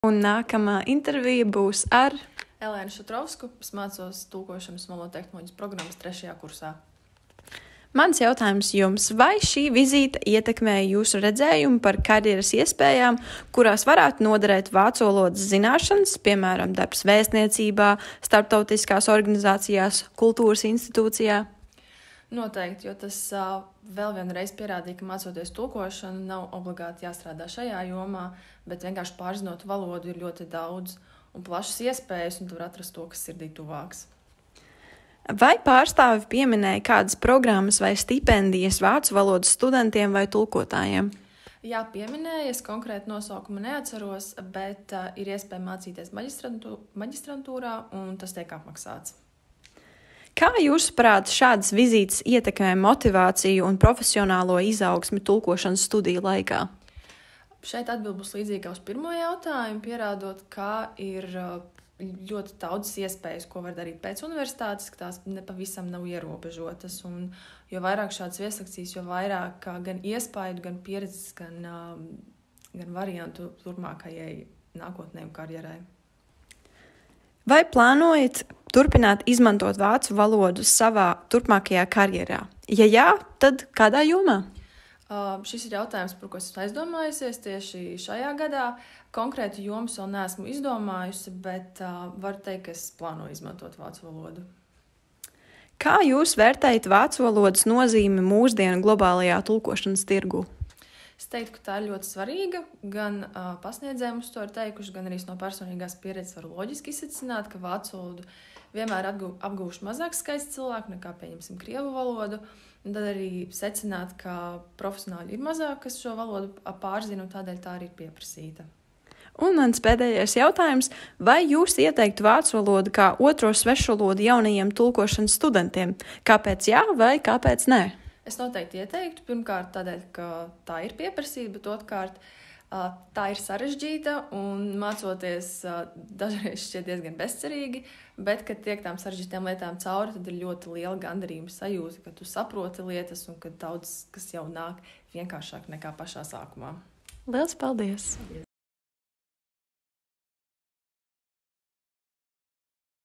Un nākamā intervija būs ar Elēnu Šutrovsku. Es mācos tulkošanas un valodu tehnoloģijas programmas 3. kursā. Mans jautājums jums, vai šī vizīte ietekmēja jūsu redzējumu par karjeras iespējām, kurās varētu noderēt vācu valodas zināšanas, piemēram, darbs vēstniecībā, starptautiskās organizācijās, kultūras institūcijā? Noteikti, jo tas vēl vienreiz pierādīja, ka mācoties tulkošanu nav obligāti jāstrādā šajā jomā, bet vienkārši pārzinot valodu ir ļoti daudz un plašas iespējas, un tu var atrast to, kas sirdī tuvāks. Vai pārstāvi pieminēja kādas programmas vai stipendijas vācu valodas studentiem vai tulkotājiem? Jā, pieminēja, es konkrēti nosaukumu neatceros, bet ir iespēja mācīties maģistrantūrā, un tas tiek apmaksāts. Kā jūsuprāt šādas vizītes ietekmē motivāciju un profesionālo izaugsmi tulkošanas studiju laikā? Šeit atbild būs līdzīga uz pirmo jautājumu, pierādot, ka ir ļoti daudzas iespējas, ko var darīt pēc universitātes, ka tās nepavisam nav ierobežotas. Un jo vairāk šādas vieslekcijas, jo vairāk gan iespaidu, gan pieredzes, gan variantu turpmākajai nākotnē un karjerai. Vai plānojat turpināt izmantot vācu valodu savā turpmākajā karjerā? Ja jā, tad kādā jomā? Šis ir jautājums, par ko esmu aizdomājusies tieši šajā gadā. Konkrētu jomas vēl neesmu izdomājusi, bet varu teikt, ka es plānoju izmantot vācu valodu. Kā jūs vērtējat vācu valodas nozīmi mūsdienu globālajā tulkošanas tirgu? Es teiktu, ka tā ir ļoti svarīga. Gan pasniedzēji mums to ir teikuši, gan arī no personīgās pieredzes var loģiski izsecināt, ka vācu valodu vienmēr apgūšu mazāk skaisti cilvēku nekā, pieņemsim, krievu valodu. Un tad arī secināt, ka profesionāļi ir mazāk, kas šo valodu pārzina, un tādēļ tā arī ir pieprasīta. Un mans pēdējais jautājums, vai jūs ieteiktu vācu valodu kā otro svešvalodu jaunajiem tulkošanas studentiem? Kāpēc jā vai kāpēc nē? Es noteikti ieteiktu, pirmkārt tādēļ, ka tā ir pieprasīta, bet otrkārt tā ir sarežģīta un mācoties dažreiz šķiet diezgan bezcerīgi, bet, kad tiek tām sarežģītām lietām cauri, tad ir ļoti liela gandarījuma sajūta, ka tu saproti lietas un ka daudz, kas jau nāk vienkāršāk nekā pašā sākumā. Liels paldies!